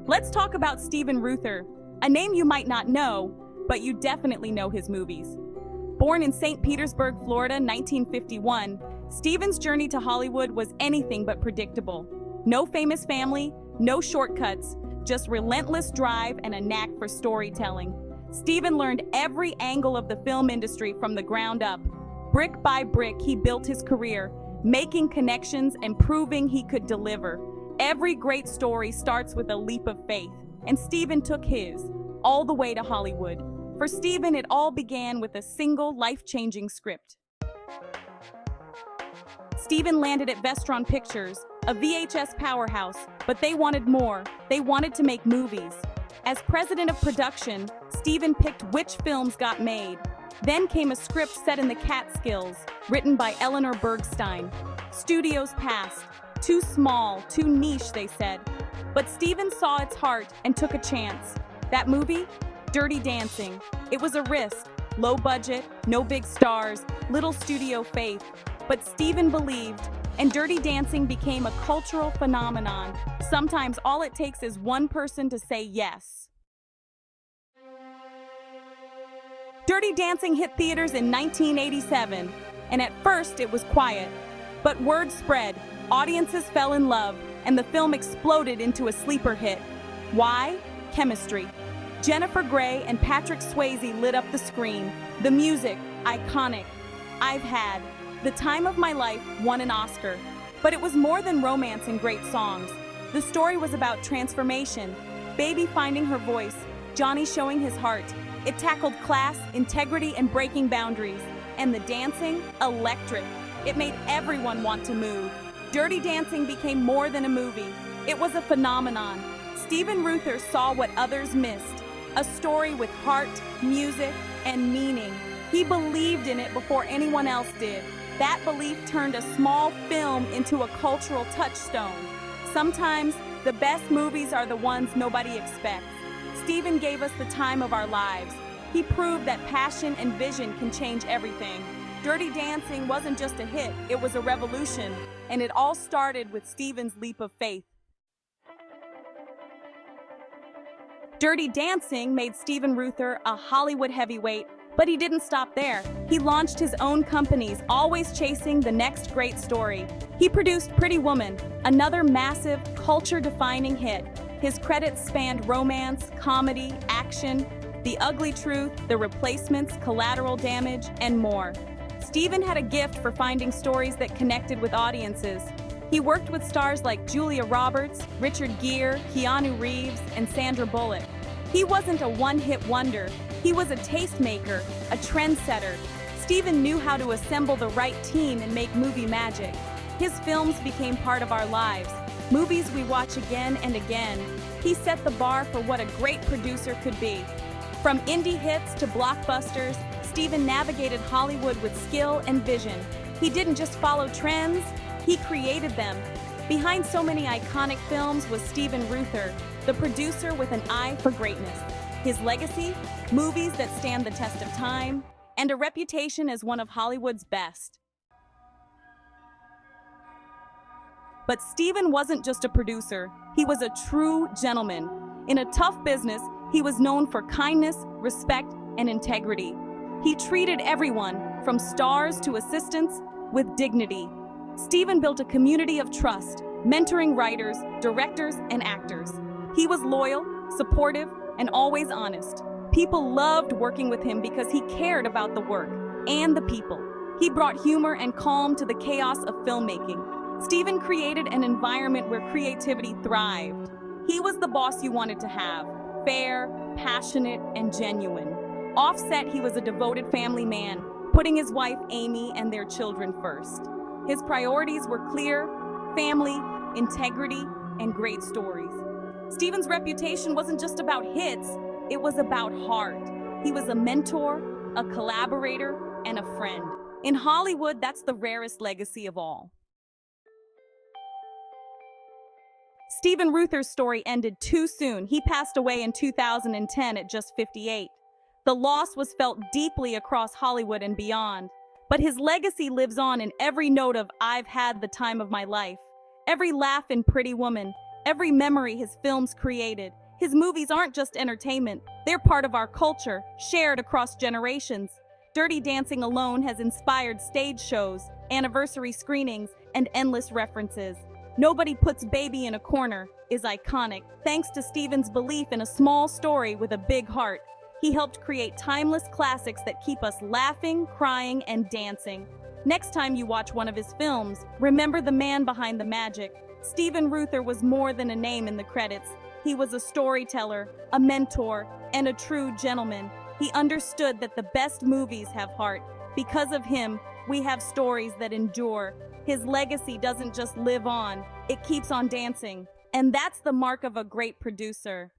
Let's talk about Steven Reuther, a name you might not know, but you definitely know his movies. Born in St. Petersburg, Florida, 1951, Steven's journey to Hollywood was anything but predictable. No famous family, no shortcuts, just relentless drive and a knack for storytelling. Steven learned every angle of the film industry from the ground up. Brick by brick, he built his career, making connections and proving he could deliver. Every great story starts with a leap of faith, and Steven took his, all the way to Hollywood. For Steven, it all began with a single life-changing script. Steven landed at Vestron Pictures, a VHS powerhouse, but they wanted more. They wanted to make movies. As president of production, Steven picked which films got made. Then came a script set in the Catskills, written by Eleanor Bergstein. Studios passed. Too small, too niche, they said. But Steven saw its heart and took a chance. That movie? Dirty Dancing. It was a risk. Low budget, no big stars, little studio faith. But Steven believed, and Dirty Dancing became a cultural phenomenon. Sometimes all it takes is one person to say yes. Dirty Dancing hit theaters in 1987, and at first it was quiet. But word spread, audiences fell in love, and the film exploded into a sleeper hit. Why? Chemistry. Jennifer Grey and Patrick Swayze lit up the screen. The music, iconic. I've Had, The Time of My Life, won an Oscar. But it was more than romance and great songs. The story was about transformation, Baby finding her voice, Johnny showing his heart. It tackled class, integrity, and breaking boundaries. And the dancing? Electric. It made everyone want to move. Dirty Dancing became more than a movie. It was a phenomenon. Steven Reuther saw what others missed. A story with heart, music, and meaning. He believed in it before anyone else did. That belief turned a small film into a cultural touchstone. Sometimes, the best movies are the ones nobody expects. Steven gave us the time of our lives. He proved that passion and vision can change everything. Dirty Dancing wasn't just a hit, it was a revolution. And it all started with Steven's leap of faith. Dirty Dancing made Steven Reuther a Hollywood heavyweight, but he didn't stop there. He launched his own companies, always chasing the next great story. He produced Pretty Woman, another massive, culture-defining hit. His credits spanned romance, comedy, action, The Ugly Truth, The Replacements, Collateral Damage, and more. Steven had a gift for finding stories that connected with audiences. He worked with stars like Julia Roberts, Richard Gere, Keanu Reeves, and Sandra Bullock. He wasn't a one-hit wonder. He was a tastemaker, a trendsetter. Steven knew how to assemble the right team and make movie magic. His films became part of our lives, movies we watch again and again. He set the bar for what a great producer could be. From indie hits to blockbusters, Steven navigated Hollywood with skill and vision. He didn't just follow trends, he created them. Behind so many iconic films was Steven Reuther, the producer with an eye for greatness. His legacy? Movies that stand the test of time, and a reputation as one of Hollywood's best. But Steven wasn't just a producer, he was a true gentleman. In a tough business, he was known for kindness, respect, and integrity. He treated everyone, from stars to assistants, with dignity. Steven built a community of trust, mentoring writers, directors, and actors. He was loyal, supportive, and always honest. People loved working with him because he cared about the work and the people. He brought humor and calm to the chaos of filmmaking. Steven created an environment where creativity thrived. He was the boss you wanted to have, fair, passionate, and genuine. Off-set, he was a devoted family man, putting his wife Amy and their children first. His priorities were clear: family, integrity, and great stories. Steven's reputation wasn't just about hits, it was about heart. He was a mentor, a collaborator, and a friend. In Hollywood, that's the rarest legacy of all. Steven Reuther's story ended too soon. He passed away in 2010 at just 58. The loss was felt deeply across Hollywood and beyond. But his legacy lives on in every note of I've Had the Time of My Life, every laugh in Pretty Woman, every memory his films created. His movies aren't just entertainment, they're part of our culture, shared across generations. Dirty Dancing alone has inspired stage shows, anniversary screenings, and endless references. Nobody Puts Baby in a Corner is iconic, thanks to Steven's belief in a small story with a big heart. He helped create timeless classics that keep us laughing, crying, and dancing. Next time you watch one of his films, remember the man behind the magic. Steven Reuther was more than a name in the credits. He was a storyteller, a mentor, and a true gentleman. He understood that the best movies have heart. Because of him, we have stories that endure. His legacy doesn't just live on, it keeps on dancing. And that's the mark of a great producer.